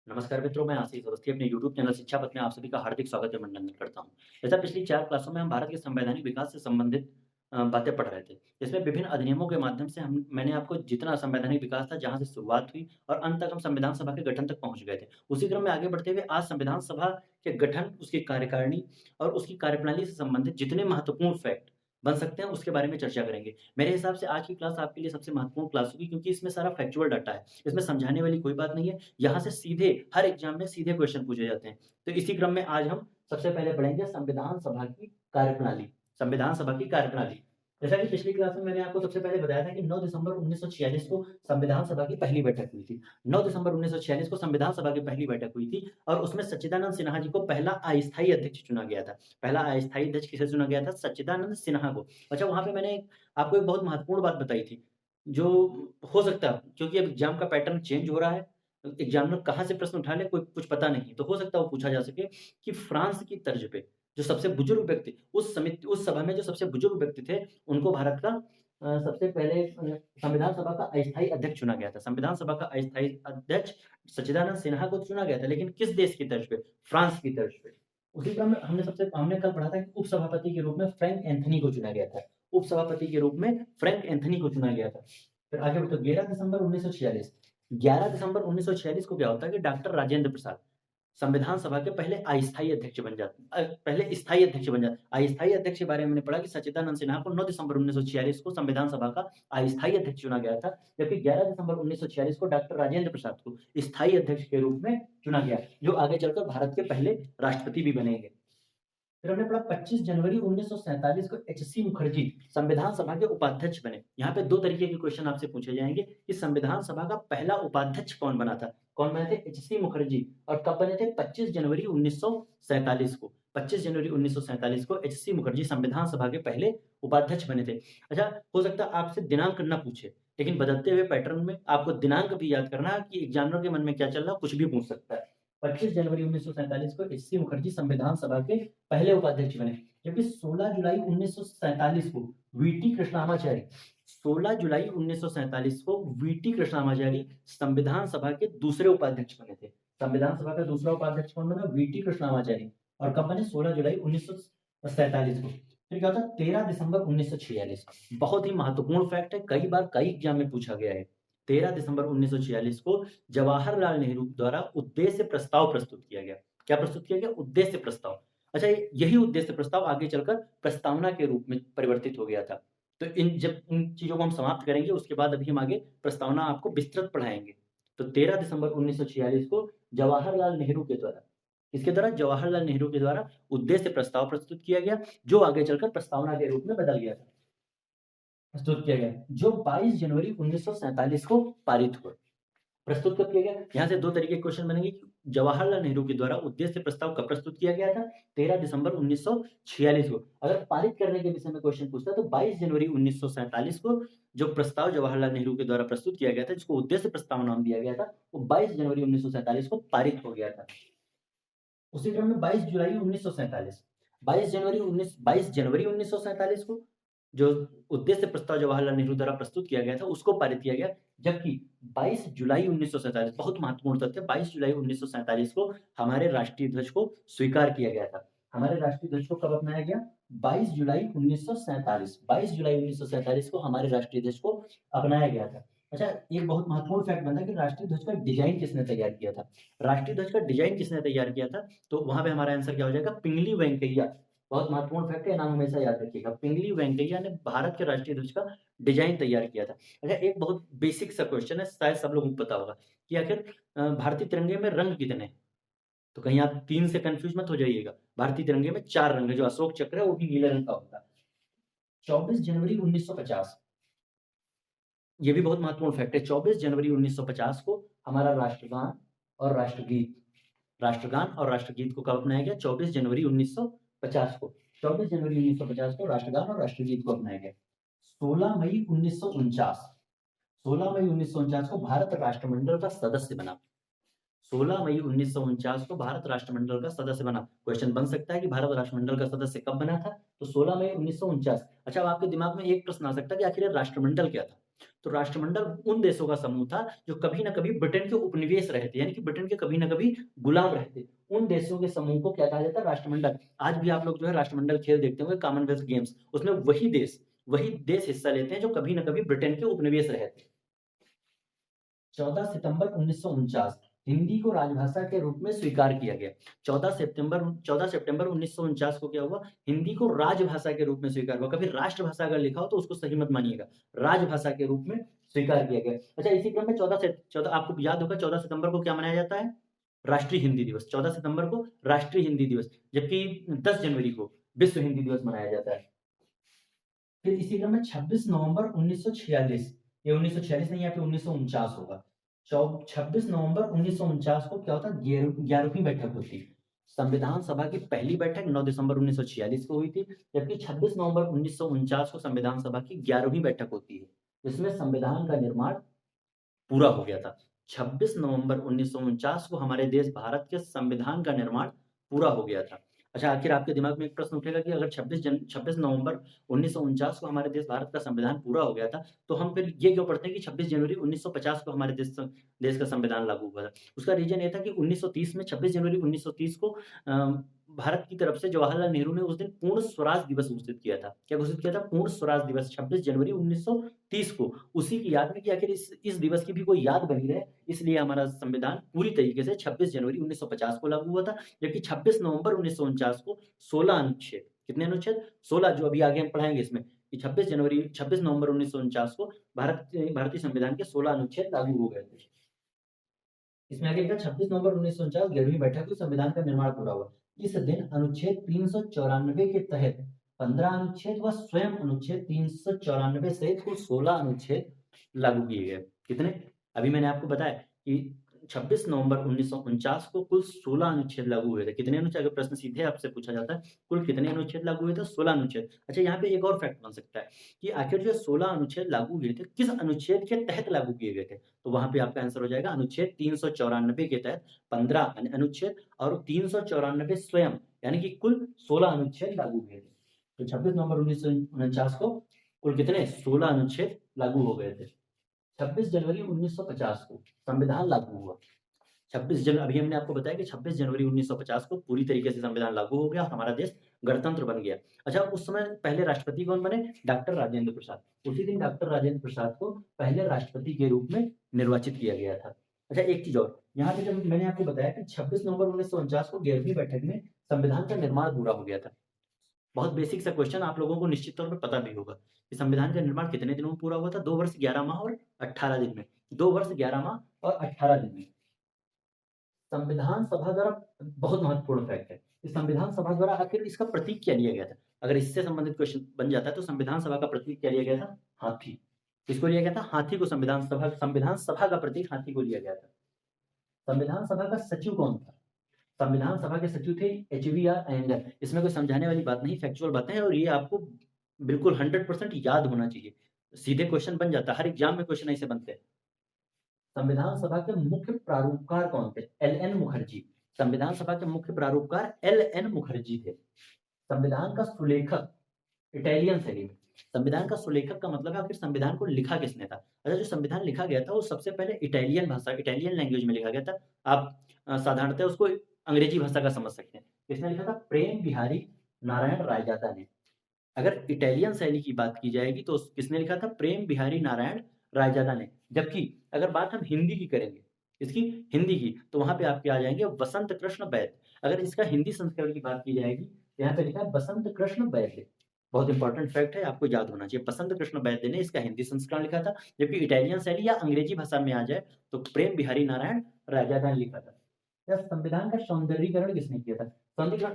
नमस्कार मित्रों, मैं आशीष अवस्थी अपने यूट्यूब चैनल शिक्षा पथ में आप सभी का हार्दिक स्वागत एवं अभिनंदन करता हूँ। जैसा पिछली 4 क्लासों में हम भारत के संवैधानिक विकास से संबंधित बातें पढ़ रहे थे। इसमें विभिन्न अधिनियमों के माध्यम से मैंने आपको जितना संवैधानिक विकास था, जहाँ से शुरुआत हुई और अंत तक हम संविधान सभा के गठन तक पहुँच गए थे। उसी क्रम में आगे बढ़ते हुए आज संविधान सभा के गठन, उसकी कार्यकारिणी और उसकी कार्यप्रणाली से संबंधित जितने महत्वपूर्ण फैक्ट बन सकते हैं, उसके बारे में चर्चा करेंगे। मेरे हिसाब से आज की क्लास आपके लिए सबसे महत्वपूर्ण क्लास होगी क्योंकि इसमें सारा फैक्चुअल डाटा है। इसमें समझाने वाली कोई बात नहीं है। यहाँ से सीधे हर एग्जाम में सीधे क्वेश्चन पूछे जाते हैं। तो इसी क्रम में आज हम सबसे पहले पढ़ेंगे संविधान सभा की कार्यप्रणाली। संविधान सभा की कार्यप्रणाली। जैसा कि पिछली क्लास में मैंने आपको सबसे पहले बताया था कि 9 दिसंबर 1946 को संविधान सभा की पहली बैठक हुई थी। 9 दिसंबर 1946 को संविधान सभा की पहली बैठक हुई थी और उसमें सच्चिदानंद सिन्हा जी को पहला अस्थायी अध्यक्ष चुना गया था। पहला अस्थायी अध्यक्ष किसे चुना गया था? सच्चिदानंद सिन्हा को। अच्छा, वहाँ पे मैंने आपको एक बहुत महत्वपूर्ण बात बताई थी, जो हो सकता है क्योंकि अब एग्जाम का पैटर्न चेंज हो रहा है, एग्जामिनर कहाँ से प्रश्न उठा ले कोई कुछ पता नहीं, तो हो सकता है वो पूछा जा सके कि फ्रांस की तर्ज पे जो सबसे बुजुर्ग व्यक्ति उस सभा में जो सबसे बुजुर्ग व्यक्ति थे, उनको भारत का सबसे पहले संविधान सभा का अस्थायी अध्यक्ष चुना गया था। संविधान सभा का अस्थायी अध्यक्ष सच्चिदानंद सिन्हा को चुना गया था, लेकिन किस देश की तर्ज पे? फ्रांस की तर्ज पे। उसी क्रम में हमने कल पढ़ा था कि उपसभापति के रूप में फ्रैंक एंथनी को चुना गया था। उपसभापति के रूप में फ्रैंक एंथनी को चुना गया था। फिर आगे बढ़ते 11 दिसंबर 1946। 11 दिसंबर 1946 को क्या होता है कि डॉक्टर राजेंद्र प्रसाद संविधान सभा के पहले अस्थायी अध्यक्ष बन जाते पहले स्थायी अध्यक्ष बन जाते। अस्थायी अध्यक्ष के बारे में मैंने पढ़ा कि सच्चिदानंद सिन्हा को 9 दिसंबर 1946 को संविधान सभा का अस्थायी अध्यक्ष चुना गया था, जबकि 11 दिसंबर 1946 को डॉक्टर राजेंद्र प्रसाद को स्थायी अध्यक्ष के रूप में चुना गया, जो आगे चलकर भारत के पहले राष्ट्रपति भी बनेंगे। फिर हमने पढ़ा 25 जनवरी 1947 को एच.सी. मुखर्जी संविधान सभा के उपाध्यक्ष बने। यहाँ पे 2 तरीके के क्वेश्चन आपसे पूछे जाएँगे कि संविधान सभा का पहला उपाध्यक्ष कौन बना था? कौन बने थे? एच.सी. मुखर्जी। और कब बने थे? 25 जनवरी 1947 को। 25 जनवरी 1947 को एच.सी. मुखर्जी संविधान सभा के पहले उपाध्यक्ष बने थे। अच्छा, हो सकता है आपसे दिनांक ना पूछे, लेकिन बदलते हुए पैटर्न में आपको दिनांक भी याद करना है कि एग्जामिनर के मन में क्या चल रहा है, कुछ भी पूछ सकता है। 25 जनवरी 1947 को एच.सी. मुखर्जी संविधान सभा के पहले उपाध्यक्ष बने, जबकि 16 जुलाई 1947 को वीटी कृष्णामाचारी 16 जुलाई 1947 को वीटी कृष्णामाचारी संविधान सभा के दूसरे उपाध्यक्ष बने थे। संविधान सभा का दूसरा उपाध्यक्ष कौन बना? वीटी कृष्णामाचारी। और कब बने? 16 जुलाई 1947 को। फिर क्या होता है? 13 दिसंबर 1946। बहुत ही महत्वपूर्ण फैक्ट है, कई बार कई एग्जाम में पूछा गया है। 13 दिसंबर 1946 को जवाहरलाल नेहरू द्वारा उद्देश्य प्रस्ताव प्रस्तुत किया गया। क्या प्रस्तुत किया गया? उद्देश्य प्रस्ताव। अच्छा, यही उद्देश्य प्रस्ताव आगे चलकर प्रस्तावना के रूप में परिवर्तित हो गया था। तो जब इन चीज़ों को हम समाप्त करेंगे, उसके बाद अभी हम आगे प्रस्तावना आपको विस्तृत पढ़ाएँगे। तो 13 दिसंबर 1946 को जवाहरलाल नेहरू के द्वारा, किसके द्वारा? जवाहरलाल नेहरू के द्वारा उद्देश्य प्रस्ताव प्रस्तुत किया गया, जो आगे चलकर प्रस्तावना के रूप में बदल गया था। प्रस्तुत किया गया, जो 22 जनवरी 1947 को पारित हुआ। प्रस्तुत कब किया गया? यहाँ से 2 तरीके के क्वेश्चन बनेंगे कि जवाहरलाल नेहरू के द्वारा उद्देश्य प्रस्ताव कब प्रस्तुत किया गया था? 13 दिसंबर 1946 को। अगर पारित करने के विषय में क्वेश्चन पूछता है तो 22 जनवरी 1947 को जो प्रस्ताव जवाहरलाल नेहरू के द्वारा प्रस्तुत किया गया था, जिसको उद्देश्य प्रस्ताव नाम दिया गया था, वो 22 जनवरी 1947 को पारित हो गया था। उसी क्रम में 22 जुलाई 1947, 22 जनवरी 1947 को जो उद्देश्य प्रस्ताव जवाहरलाल नेहरू द्वारा प्रस्तुत किया गया था, उसको पारित किया गया। जबकि 22 जुलाई 1947, बहुत महत्वपूर्ण तथ्य, 22 जुलाई 1947 को हमारे राष्ट्रीय ध्वज को स्वीकार किया गया था। हमारे राष्ट्रीय ध्वज को कब अपनाया गया? 22 जुलाई 1947, 22 जुलाई 1947 को हमारे राष्ट्रीय ध्वज को अपनाया गया था। अच्छा, एक बहुत महत्वपूर्ण फैक्ट बनता है कि राष्ट्रीय ध्वज का डिजाइन किसने तैयार किया था? राष्ट्रीय ध्वज का डिजाइन किसने तैयार किया था? तो वहां पे हमारा आंसर क्या हो जाएगा? पिंगली वेंकैया। बहुत महत्वपूर्ण फैक्ट है, नाम हमेशा याद रखिएगा। पिंगली वेंकैया ने भारत के राष्ट्रीय ध्वज का डिजाइन तैयार किया था। अच्छा, एक बहुत बेसिक सा क्वेश्चन है, शायद सब लोगों को पता होगा कि आखिर भारतीय तिरंगे में रंग कितने हैं? तो कहीं आप 3 से कंफ्यूज मत हो जाइएगा। भारतीय तिरंगे में 4 रंग है, जो अशोक चक्र है वो भी नीले रंग का होता है। 24 जनवरी 1950, ये भी बहुत महत्वपूर्ण फैक्ट है। 24 जनवरी 1950 को हमारा राष्ट्रगान और राष्ट्रगीत को कब अपनाया गया? 24 जनवरी 1950 को। 24 जनवरी 1950 को राष्ट्रगान और राष्ट्रगीत को अपनाया गया। 16 मई 1949, 16 मई 1949 को भारत राष्ट्रमंडल का सदस्य बना। 16 मई 1949 को भारत राष्ट्रमंडल का सदस्य बना। क्वेश्चन बन सकता है कि भारत राष्ट्रमंडल का सदस्य कब बना था? तो 16 मई 1949। अच्छा, अब आपके दिमाग में एक प्रश्न आ सकता है कि आखिर ये राष्ट्रमंडल क्या था? तो राष्ट्रमंडल उन देशों का समूह था जो कभी ना कभी ब्रिटेन के उपनिवेश रहे थे, यानी कि ब्रिटेन के कभी ना कभी गुलाम रहे थे। उन देशों के समूह को क्या कहा जाता है? राष्ट्रमंडल। आज भी आप लोग जो है राष्ट्रमंडल खेल देखते होंगे, कॉमनवेल्थ गेम्स, उसमें वही देश हिस्सा लेते हैं जो कभी ना कभी ब्रिटेन के उपनिवेश रहे थे। 14 सितंबर 1949 हिंदी को राजभाषा के रूप में स्वीकार किया गया। 14 सितंबर 1949 को क्या हुआ? हिंदी को राजभाषा के रूप में स्वीकार हुआ। कभी राष्ट्रभाषा अगर लिखा हो तो उसको सही मत मानिएगा, राजभाषा के रूप में स्वीकार किया गया। अच्छा, इसी क्रम में 14 आपको याद होगा 14 सितंबर को क्या मनाया जाता है? राष्ट्रीय हिंदी दिवस। 14 सितंबर को राष्ट्रीय हिंदी दिवस, जबकि 10 जनवरी को विश्व हिंदी दिवस मनाया जाता है। फिर इसी क्रम में 26 नवंबर 1946, ये 1946 नहीं, यहाँ पे 1949 होगा। 26 नवंबर 1949 को क्या होता है? 11वीं बैठक होती है। संविधान सभा की पहली बैठक 9 दिसंबर 1946 को हुई थी, जबकि 26 नवंबर 1949 को संविधान सभा की 11वीं बैठक होती है, जिसमें संविधान का निर्माण पूरा हो गया था। 26 नवंबर 1949 को हमारे देश भारत के संविधान का निर्माण पूरा हो गया था। अच्छा, आखिर आपके दिमाग में एक प्रश्न उठेगा कि अगर 26 नवंबर 1949 को हमारे देश भारत का संविधान पूरा हो गया था, तो हम फिर ये क्यों पढ़ते हैं कि 26 जनवरी 1950 को हमारे देश का संविधान लागू हुआ था? उसका रीज़न ये था कि 1930 में 26 जनवरी 1930 को भारत की तरफ से जवाहरलाल नेहरू ने उस दिन पूर्ण स्वराज दिवस घोषित किया था। क्या घोषित किया था? पूर्ण स्वराज दिवस 26 जनवरी 1930 को। उसी की याद में कि आखिर इस दिवस की भी कोई याद बनी रहे, इसलिए हमारा संविधान पूरी तरीके से 26 जनवरी 1950 को लागू हुआ था, जबकि 26 नवंबर 1949 को 16 अनुच्छेद, कितने अनुच्छेद? 16, जो अभी आगे हम पढ़ाएँगे इसमें, कि 26 नवंबर 1949 को भारतीय संविधान के 16 अनुच्छेद लागू हो गए थे। इसमें आगे लिखा 26 नवंबर 1949 11वीं बैठक में संविधान का निर्माण पूरा हुआ। इस दिन अनुच्छेद 394 के तहत 15 अनुच्छेद व स्वयं अनुच्छेद 394 सहित कुल 16 अनुच्छेद लागू किए गए। कितने? अभी मैंने आपको बताया कि 26 नवंबर 1949 को कुल 16 अनुच्छेद लागू हुए थे। कितने अनुच्छेद? अगर प्रश्न सीधे आपसे पूछा जाता है, कुल कितने अनुच्छेद लागू हुए थे? 16 अनुच्छेद। अच्छा, यहाँ पे एक और फैक्ट बन सकता है कि आखिर जो 16 अनुच्छेद लागू हुए थे, किस अनुच्छेद के तहत लागू किए गए थे? तो वहाँ पे आपका आंसर हो जाएगा अनुच्छेद 394 के तहत 15 अनुच्छेद और 394 स्वयं, यानी कि कुल 16 अनुच्छेद लागू हुए थे। तो 26 नवंबर 1949 को कुल कितने? 16 अनुच्छेद लागू हो गए थे। 26 जनवरी 1950 को संविधान लागू हुआ। 26 जन अभी हमने आपको बताया कि 26 जनवरी 1950 को पूरी तरीके से संविधान लागू हो गया और हमारा देश गणतंत्र बन गया। अच्छा, उस समय पहले राष्ट्रपति कौन बने? डॉक्टर राजेंद्र प्रसाद। उसी दिन डॉक्टर राजेंद्र प्रसाद को पहले राष्ट्रपति के रूप में निर्वाचित किया गया था। अच्छा, एक चीज़ और, यहाँ पे जब मैंने आपको बताया कि 26 नवंबर 1949 को 11वीं बैठक में संविधान का निर्माण पूरा हो गया था। बहुत बेसिक सा क्वेश्चन, आप लोगों को निश्चित तौर पे पता भी होगा कि संविधान का निर्माण कितने दिनों में पूरा हुआ था? 2 वर्ष 11 माह और 18 दिन में। 2 वर्ष 11 माह और 18 दिन में। संविधान सभा द्वारा, बहुत महत्वपूर्ण फैक्ट है, कि संविधान सभा द्वारा आखिर इसका प्रतीक क्या लिया गया था? अगर इससे संबंधित क्वेश्चन बन जाता है तो संविधान सभा का प्रतीक क्या लिया गया था? हाथी। किसको लिया गया था? हाथी को संविधान सभा का प्रतीक हाथी को लिया गया था। संविधान सभा का सचिव कौन था? संविधान सभा के सचिव थे एचवीआर अयंगर। इसमें कोई समझाने वाली बात नहीं, फैक्चुअल बातें हैं और ये आपको बिल्कुल 100% याद होना चाहिए। सीधे क्वेश्चन बन जाता है, हर एग्जाम में क्वेश्चन ऐसे बनते हैं। संविधान सभा के मुख्य प्रारूपकार कौन थे? एल.एन. मुखर्जी। संविधान सभा के मुख्य प्रारूपकार एल.एन. मुखर्जी थे। संविधान का सुलेखक, इटालियन शैली में। संविधान का सुलेखक का मतलब है आखिर संविधान को लिखा किसने था? अच्छा, जो संविधान लिखा गया था वो सबसे पहले इटालियन भाषा, इटालियन लैंग्वेज में लिखा गया था। आप साधारणतः उसको अंग्रेजी भाषा का समझ सकते हैं। किसने लिखा था? प्रेम बिहारी नारायण रायजादा ने। अगर इटालियन शैली की बात की जाएगी तो किसने लिखा था? प्रेम बिहारी नारायण रायजादा ने। जबकि अगर बात हम हिंदी की करेंगे, इसकी हिंदी की, तो वहाँ पे आपके आ जाएंगे वसंत कृष्ण वैद्य। अगर इसका हिंदी संस्करण की बात की जाएगी तो यहाँ पे लिखा है बसंत कृष्ण वैद्य। बहुत इंपॉर्टेंट फैक्ट है, आपको याद होना चाहिए। बसंत कृष्ण वैद्य ने इसका हिंदी संस्करण लिखा था, जबकि इटालियन शैली या अंग्रेजी भाषा में आ जाए तो प्रेम बिहारी नारायण रायजादा ने लिखा था। या संविधान का सौंदर्यीकरण किसने किया था?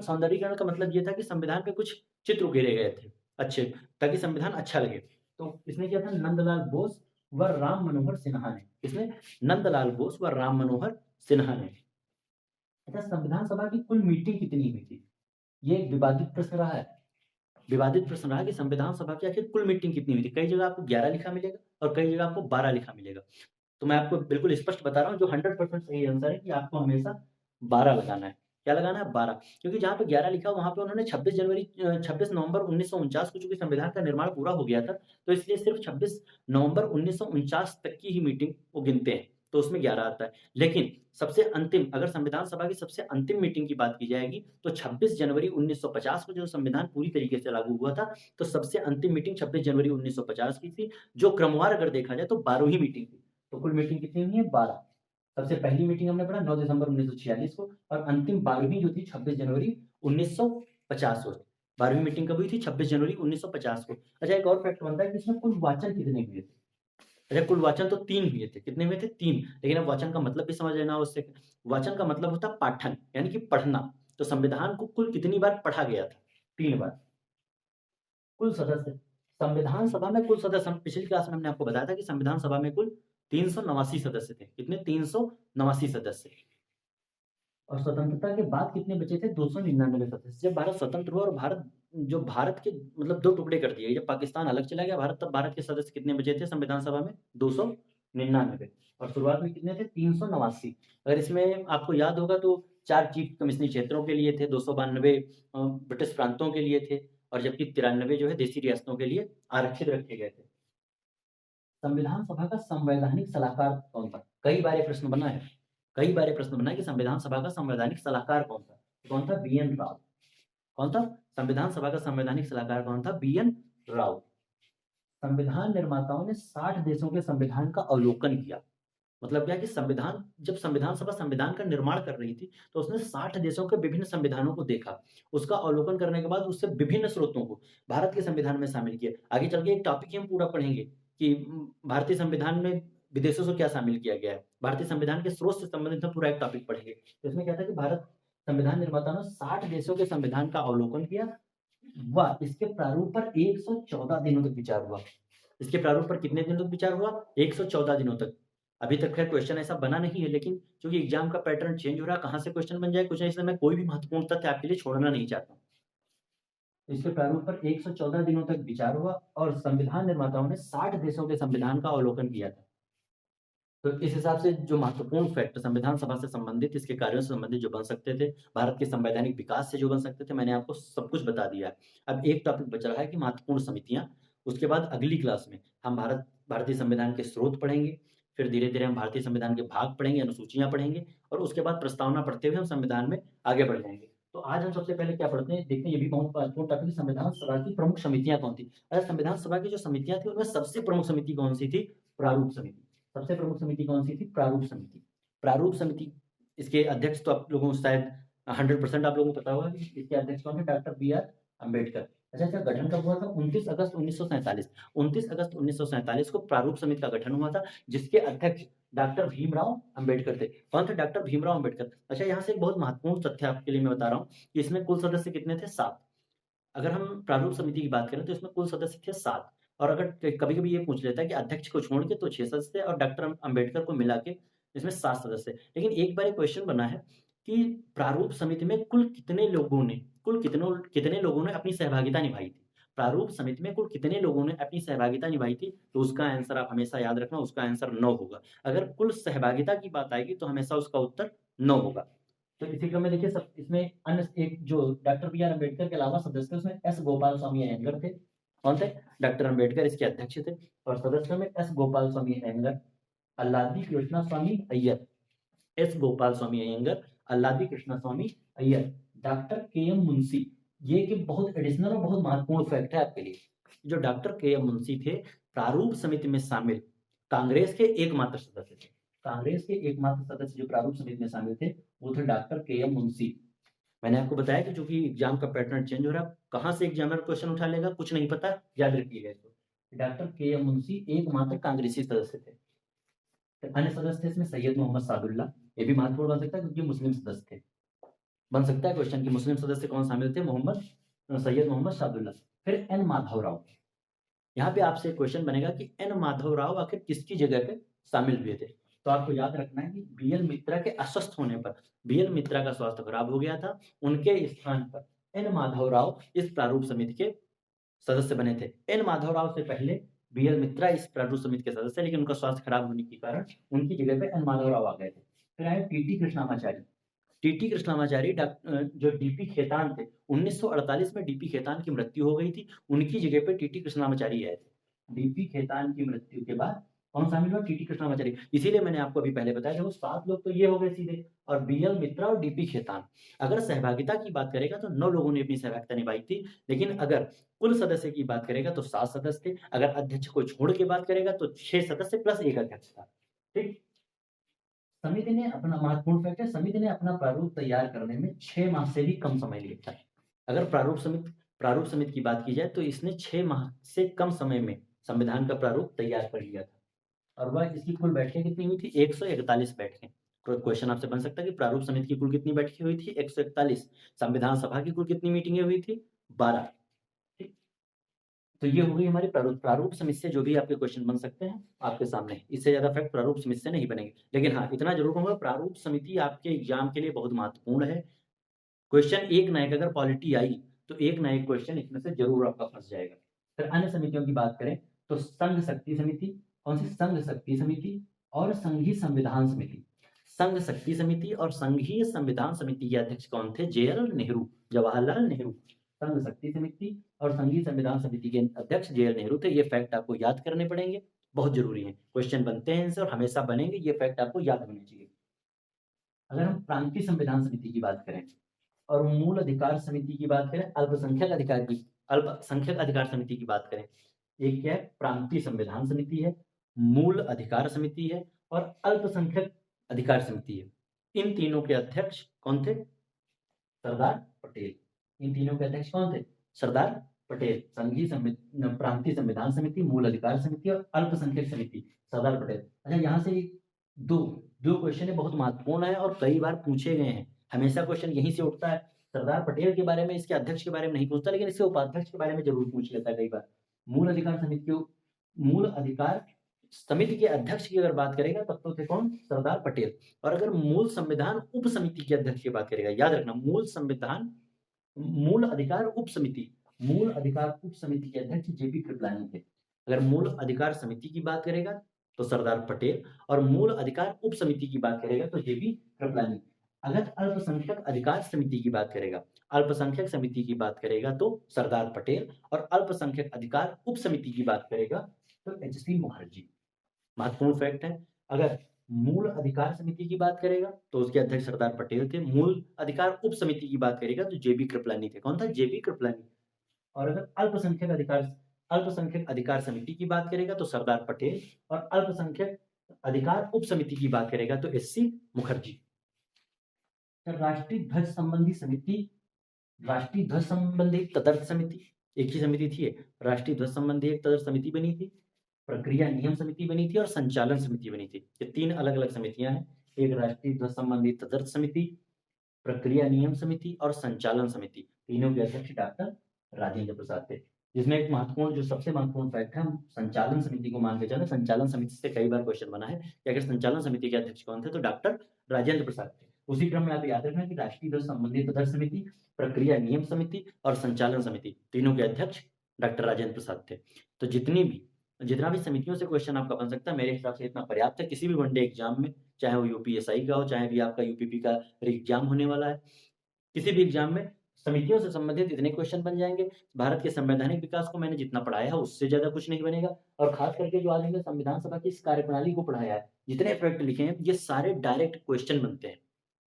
सौंदर्यीकरण का मतलब ये था कि संविधान पे कुछ चित्र उकेरे गए थे अच्छे, ताकि संविधान अच्छा लगे। तो इसने किया था नंदलाल बोस व राम मनोहर सिन्हा ने। इसने नंदलाल बोस व राम मनोहर सिन्हा ने। अच्छा, संविधान सभा की कुल मीटिंग कितनी हुई थी? ये एक विवादित प्रश्न रहा है। विवादित प्रश्न रहा कि संविधान सभा की आखिर कुल मीटिंग कितनी हुई थी? कई जगह आपको 11 लिखा मिलेगा और कई जगह आपको 12 लिखा मिलेगा। तो मैं आपको बिल्कुल स्पष्ट बता रहा हूँ, जो 100% सही आंसर है कि आपको हमेशा 12 लगाना है। क्या लगाना है 12, क्योंकि जहाँ पे 11 लिखा वहाँ पे उन्होंने 26 नवंबर 1949 को चूँकि संविधान का निर्माण पूरा हो गया था, तो इसलिए सिर्फ 26 नवंबर 1949 तक की ही मीटिंग वो गिनते हैं, तो उसमें 11 आता है। लेकिन सबसे अंतिम अगर संविधान सभा की सबसे अंतिम मीटिंग की बात की जाएगी, तो 26 जनवरी 1950 को जो संविधान पूरी तरीके से लागू हुआ था, तो सबसे अंतिम मीटिंग 26 जनवरी 1950 की थी, जो क्रमवार अगर देखा जाए तो 12वीं मीटिंग थी। तो कुल मीटिंग कितनी हुई है 12। सबसे पहली मीटिंग हमने पढ़ा 9 दिसंबर 1946 को और अंतिम 12वीं जो थी 26 जनवरी 1950 को। 12वीं मीटिंग कब हुई थी? 26 जनवरी 1950 को। अच्छा एक और फैक्ट बनता है कि इसमें कुल वाचन कितने हुए थे? अच्छा कुल वाचन तो 3 हुए थे। कितने हुए थे? 3। लेकिन अब वाचन का मतलब भी समझ लेना आवश्यक है। वाचन का मतलब होता है पाठन, यानी कि पढ़ना। तो संविधान को कुल कितनी बार पढ़ा गया था? 3 बार। कुल सदस्य संविधान सभा में कुल सदस्य हम पिछली क्लास में हमने आपको बताया था कि संविधान सभा में कुल 389 सदस्य थे। कितने? 389 सदस्य। और स्वतंत्रता के बाद कितने बचे थे? 299 सदस्य। जब भारत स्वतंत्र हुआ और भारत के मतलब 2 टुकड़े कर दिए। जब पाकिस्तान अलग चला गया भारत, तब भारत के सदस्य कितने बचे थे संविधान सभा में? 299। और शुरुआत में कितने थे? 389। अगर इसमें आपको याद होगा तो 4 चीफ कमिश्नरी क्षेत्रों के लिए थे, 292 ब्रिटिश प्रांतों के लिए थे और जबकि 93 जो है देशी रियासतों के लिए आरक्षित रखे गए थे। संविधान सभा का संवैधानिक सलाहकार कौन था? कई बार ये प्रश्न बना है। कई बार ये प्रश्न बना है कि संविधान सभा का संवैधानिक सलाहकार कौन था? कौन था? बी.एन. राव। कौन था? संविधान सभा का संवैधानिक सलाहकार कौन था? बी.एन. राव। संविधान निर्माताओं ने 60 देशों के संविधान का अवलोकन किया। मतलब क्या है कि जब संविधान सभा संविधान का निर्माण कर रही थी, तो उसने 60 देशों के विभिन्न संविधानों को देखा। उसका अवलोकन करने के बाद उससे विभिन्न स्रोतों को भारत के संविधान में शामिल किया। आगे चल के एक टॉपिक ही हम पूरा पढ़ेंगे कि भारतीय संविधान में विदेशों से क्या शामिल किया गया है। भारतीय संविधान के स्रोत से संबंधित हम पूरा एक टॉपिक पढ़ेंगे। तो इसमें क्या था कि भारत संविधान निर्माताओं ने 60 देशों के संविधान का अवलोकन किया व इसके प्रारूप पर 114 दिनों तक विचार हुआ। इसके प्रारूप पर कितने दिनों तक विचार हुआ? 114 दिनों तक। अभी तक खैर क्वेश्चन ऐसा बना नहीं है, लेकिन चूँकि एग्ज़ाम का पैटर्न चेंज हो रहा है, कहाँ से क्वेश्चन बन जाए कुछ नहीं, इसलिए मैं कोई भी महत्वपूर्ण तथ्य आपके लिए छोड़ना नहीं चाहता हूँ। इसके प्रारूप पर 114 दिनों तक विचार हुआ और संविधान निर्माताओं ने 60 देशों के संविधान का अवलोकन किया था। तो इस हिसाब से जो महत्वपूर्ण फैक्ट संविधान सभा से संबंधित, इसके कार्यों से संबंधित जो बन सकते थे, भारत के संवैधानिक विकास से जो बन सकते थे, मैंने आपको सब कुछ बता दिया है। अब एक टॉपिक बच रहा है कि महत्वपूर्ण समितियाँ। उसके बाद अगली क्लास में हम भारतीय संविधान के स्रोत पढ़ेंगे, फिर धीरे-धीरे हम भारतीय संविधान के भाग पढ़ेंगे, अनुसूचियाँ पढ़ेंगे और उसके बाद प्रस्तावना पढ़ते हुए हम संविधान में आगे बढ़ जाएँगे। तो आज हम सबसे पहले क्या पढ़ते हैं, देखते हैं ये भी बहुत महत्वपूर्ण टॉपिक है, संविधान सभा की प्रमुख समितियाँ कौन थी? अच्छा संविधान सभा की जो समितियाँ थी, उनमें सबसे प्रमुख समिति कौन-सी थी? प्रारूप समिति। सबसे प्रमुख समिति कौन-सी थी? प्रारूप समिति। प्रारूप समिति इसके अध्यक्ष तो आप लोगों को शायद 100% आप लोगों को पता होगा कि इसके अध्यक्ष कौन है? Doctor B R. अम्बेडकर। अच्छा इसका गठन कब हुआ था? 29 अगस्त 1947। 29 अगस्त 1947 को प्रारूप समिति का गठन हुआ था, जिसके अध्यक्ष डॉक्टर भीमराव अम्बेडकर थे। कौन थे? डॉक्टर भीमराव अम्बेडकर। अच्छा यहाँ से एक बहुत महत्वपूर्ण तथ्य आपके लिए मैं बता रहा हूँ कि इसमें कुल सदस्य कितने थे? 7। अगर हम प्रारूप समिति की बात करें तो इसमें कुल सदस्य थे 7 और अगर कभी-कभी ये पूछ लेता है कि अध्यक्ष को छोड़ के तो 6 सदस्य और डॉक्टर अम्बेडकर को मिला के इसमें 7 सदस्य। लेकिन एक बार ये क्वेश्चन बना है कि प्रारूप समिति में कुल कितने लोगों ने अपनी सहभागिता निभाई थी? प्रारूप समिति में कुल कितने लोगों ने अपनी सहभागिता निभाई थी? तो उसका आंसर आप हमेशा याद रखना, उसका आंसर 9 होगा। अगर कुल सहभागिता की बात आएगी तो हमेशा उसका उत्तर 9 होगा। तो इसी क्रम में देखिए सब इसमें अन्य एक जो डॉक्टर बी आर अम्बेडकर के अलावा सदस्य उसमें एस गोपाल स्वामी अयंगर थे। कौन थे? डॉक्टर अम्बेडकर इसके अध्यक्ष थे और सदस्यों में एस गोपाल स्वामी अयंगर, अल्लादी कृष्णा स्वामी अय्यर, एस गोपाल स्वामी अयंगर, अल्लादी कृष्णा स्वामी अय्यर, डॉक्टर के एम मुंशी। ये कि बहुत एडिशनल और बहुत महत्वपूर्ण फैक्ट है आपके लिए। जो डॉक्टर के एम मुंशी थे प्रारूप समिति में शामिल कांग्रेस के एकमात्र सदस्य थे। कांग्रेस के एकमात्र सदस्य जो प्रारूप समिति में शामिल थे वो थे डॉक्टर के एम मुंशी। मैंने आपको बताया कि चूंकि एग्जाम का पैटर्न चेंज हो रहा है, कहाँ से एग्जामिनर क्वेश्चन उठा लेगा कुछ नहीं पता, याद रखिएगा इसको। डॉक्टर के एम मुंशी एकमात्र कांग्रेसी सदस्य थे। तो अन्य सदस्य थे इसमें सैयद मोहम्मद सादुल्ला, ये भी महत्वपूर्ण बन सकता है क्योंकि मुस्लिम सदस्य थे। बन सकता है क्वेश्चन कि मुस्लिम सदस्य कौन शामिल थे? सैयद मोहम्मद सादुल्ला। फिर एन माधव राव। यहाँ पे आपसे क्वेश्चन बनेगा कि एन माधव राव आखिर किसकी जगह पे शामिल हुए थे? तो आपको याद रखना है कि बी.एल. मित्रा के अस्वस्थ होने पर, बी.एल. मित्रा का स्वास्थ्य खराब हो गया था, उनके स्थान पर एन माधव राव इस प्रारूप समिति के सदस्य बने थे। एन माधव राव से पहले बी.एल. मित्रा इस प्रारूप समिति के सदस्य, लेकिन उनका स्वास्थ्य खराब होने के कारण उनकी जगह पे एन माधव राव आ गए थे। फिर आए टी.टी. कृष्णामाचारी। टीटी कृष्णामाचारी जो डीपी खेतान थे, 1948 में डीपी खेतान की मृत्यु हो गई थी, उनकी जगह पे टीटी कृष्णामाचारी आए थे। डीपी खेतान की मृत्यु के बाद कौन शामिल हुआ? टीटी कृष्णामाचारी। इसीलिए मैंने आपको अभी पहले बताया, देखो 7 लोग तो ये हो गए सीधे, और बीएल मित्रा और डीपी खेतान। अगर सहभागिता की बात करेगा तो 9 लोगों ने अपनी सहभागिता निभाई थी, लेकिन अगर कुल सदस्य की बात करेगा तो 7 सदस्य थे। अगर अध्यक्ष को छोड़ के बात करेगा तो 6 सदस्य प्लस 1 अध्यक्ष था। ठीक? समिति ने अपना महत्वपूर्ण फैक्ट है, समिति ने अपना प्रारूप तैयार करने में 6 माह से भी कम समय लिया था। अगर प्रारूप समिति की बात की जाए तो इसने 6 माह से कम समय में संविधान का प्रारूप तैयार कर लिया था। और वह इसकी कुल बैठकें कितनी हुई थी? 141 बैठकें। तो क्वेश्चन आपसे बन सकता है कि प्रारूप समिति की कुल कितनी बैठकें हुई थी? 141। संविधान सभा की कुल कितनी मीटिंगें हुई थी? 12। ठीक। तो ये हो गई हमारी प्रारूप समिति से जो भी आपके क्वेश्चन बन सकते हैं आपके सामने। इससे ज़्यादा फैक्ट प्रारूप समिति से नहीं बनेंगे। लेकिन हाँ, इतना ज़रूर कहूँगा, प्रारूप समिति आपके एग्ज़ाम के लिए बहुत महत्वपूर्ण है। क्वेश्चन एक ना एक अगर पॉलिटी आई, तो एक ना एक क्वेश्चन इसमें से ज़रूर आपका फँस जाएगा। फिर अन्य समितियों की बात करें तो संघ शक्ति समिति, कौन सी? संघ शक्ति समिति और संघीय संविधान समिति। संघ शक्ति समिति और संघीय संविधान समिति के अध्यक्ष कौन थे? जेएल नेहरू, जवाहरलाल नेहरू। संघ शक्ति समिति और संघीय संविधान समिति के अध्यक्ष जेएल नेहरू थे। ये फैक्ट आपको याद करने पड़ेंगे, बहुत ज़रूरी है। क्वेश्चन बनते हैं इनसे और हमेशा बनेंगे, ये फैक्ट आपको याद होने चाहिए। अगर हम प्रांतीय संविधान समिति की बात करें और मूल अधिकार समिति की बात करें, अल्पसंख्यक अधिकार समिति की बात करें, एक क्या है? प्रांतीय संविधान समिति है, मूल अधिकार समिति है और अल्पसंख्यक अधिकार समिति है। इन तीनों के अध्यक्ष कौन थे? सरदार पटेल। इन तीनों के अध्यक्ष कौन थे? सरदार पटेल। प्रांतीय संविधान समिति, मूल अधिकार समिति और अल्पसंख्यक समिति, सरदार पटेल। अच्छा, यहाँ से दो जो क्वेश्चन है बहुत महत्वपूर्ण है और कई बार पूछे गए हैं। हमेशा क्वेश्चन यहीं से उठता है। सरदार पटेल के बारे में, इसके अध्यक्ष के बारे में नहीं पूछता, लेकिन इसके उपाध्यक्ष के बारे में जरूर पूछ लेता है कई बार। मूल अधिकार समिति के अध्यक्ष की अगर बात करेगा तब तो थे कौन? सरदार पटेल। और अगर मूल संविधान उप समिति के अध्यक्ष की बात करेगा, याद रखना, मूल अधिकार उप समिति के अध्यक्ष जेपी कृपलानी थे। अगर मूल अधिकार समिति की बात करेगा तो सरदार पटेल, और मूल अधिकार उप समिति की बात करेगा तो जेपी कृपलानी। अगर अल्पसंख्यक अधिकार समिति की बात करेगा, अल्पसंख्यक समिति की बात करेगा तो सरदार पटेल, और अल्पसंख्यक अधिकार उप समिति की बात करेगा तो एच.सी. मुखर्जी। महत्वपूर्ण फैक्ट है। अगर मूल अधिकार समिति की बात करेगा तो उसके अध्यक्ष सरदार पटेल थे। मूल अधिकार उप समिति की बात करेगा तो जेबी कृपलानी थे। कौन था? जेबी कृपलानी। और अगर अल्पसंख्यक अधिकार समिति की बात करेगा तो सरदार पटेल, और अल्पसंख्यक अधिकार उप समिति की बात करेगा तो एच.सी. मुखर्जी। राष्ट्रीय ध्वज संबंधी तदर्थ समिति, एक ही समिति थी। राष्ट्रीय ध्वज संबंधी एक तदर्थ समिति बनी थी, प्रक्रिया नियम समिति बनी थी और संचालन समिति बनी थी। ये 3 अलग-अलग समितियां हैं। एक राष्ट्रीय ध्वज संबंधी तदर्थ समिति, प्रक्रिया नियम समिति और संचालन समिति। तीनों के अध्यक्ष डॉक्टर राजेंद्र प्रसाद थे। जिसमें एक महत्वपूर्ण, जो सबसे महत्वपूर्ण फैक्ट है, हम संचालन समिति को मान के चले। संचालन समिति से कई बार क्वेश्चन बना है कि अगर संचालन समिति के अध्यक्ष कौन थे तो डॉक्टर राजेंद्र प्रसाद थे। उसी क्रम में आप याद रखना कि राष्ट्रीय ध्वज संबंधी तदर्थ समिति, प्रक्रिया नियम समिति और संचालन समिति, तीनों के अध्यक्ष डॉक्टर राजेंद्र प्रसाद थे। तो जितना भी समितियों से क्वेश्चन आपका बन सकता है, मेरे हिसाब से इतना पर्याप्त है। किसी भी वनडे एग्जाम में, चाहे वो यूपीएसआई का हो, चाहे भी आपका यूपीपी का एग्जाम होने वाला है, किसी भी एग्जाम में समितियों से संबंधित इतने क्वेश्चन बन जाएंगे। भारत के संवैधानिक विकास को मैंने जितना पढ़ाया है उससे ज्यादा कुछ नहीं बनेगा। और खास करके जो आज हमने संविधान सभा की इस कार्यप्रणाली को पढ़ाया है, जितने फैक्ट लिखे हैं, ये सारे डायरेक्ट क्वेश्चन बनते हैं।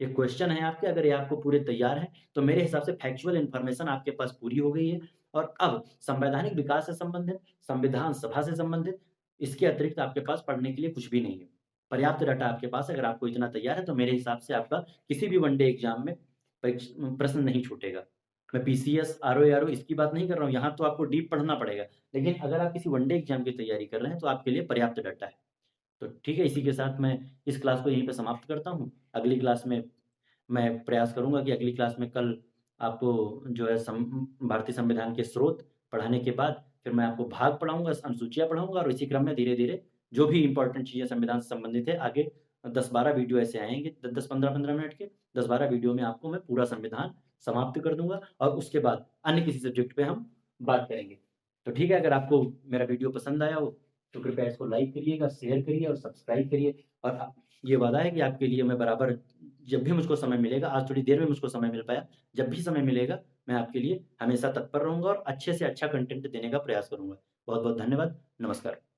ये क्वेश्चन है आपके, अगर ये आपको पूरे तैयार हैं तो मेरे हिसाब से फैक्चुअल इन्फॉर्मेशन आपके पास पूरी हो गई है। और अब संवैधानिक विकास से संबंधित, संविधान सभा से संबंधित, इसके अतिरिक्त आपके पास पढ़ने के लिए कुछ भी नहीं है। पर्याप्त डाटा आपके पास, अगर आपको इतना तैयार है तो मेरे हिसाब से आपका किसी भी वनडे एग्जाम में प्रश्न नहीं छूटेगा। मैं पीसीएस, आरओ इसकी बात नहीं कर रहा हूँ, यहाँ तो आपको डीप पढ़ना पड़ेगा। लेकिन अगर आप किसी वनडे एग्जाम की तैयारी कर रहे हैं तो आपके लिए पर्याप्त डाटा है। तो ठीक है, इसी के साथ मैं इस क्लास को यहीं पे समाप्त करता हूँ। अगली क्लास में मैं प्रयास करूँगा कि अगली क्लास में कल आपको जो है भारतीय संविधान के स्रोत पढ़ाने के बाद फिर मैं आपको भाग पढ़ाऊँगा, अनुसूचियाँ पढ़ाऊँगा, और इसी क्रम में धीरे-धीरे जो भी इम्पोर्टेंट चीज़ें संविधान से संबंधित है, आगे 10-12 वीडियो ऐसे आएँगे, 10-10, 15-15 मिनट के, 10-12 वीडियो में आपको मैं पूरा संविधान समाप्त कर दूँगा और उसके बाद अन्य किसी सब्जेक्ट पे हम बात करेंगे। तो ठीक है, अगर आपको मेरा वीडियो पसंद आया हो तो कृपया इसको लाइक करिएगा, शेयर करिए और सब्सक्राइब करिए। और ये वादा है कि आपके लिए मैं बराबर जब भी मुझको समय मिलेगा, आज थोड़ी देर में मुझको समय मिल पाया, जब भी समय मिलेगा, मैं आपके लिए हमेशा तत्पर रहूँगा और अच्छे से अच्छा कंटेंट देने का प्रयास करूँगा। बहुत-बहुत धन्यवाद। नमस्कार।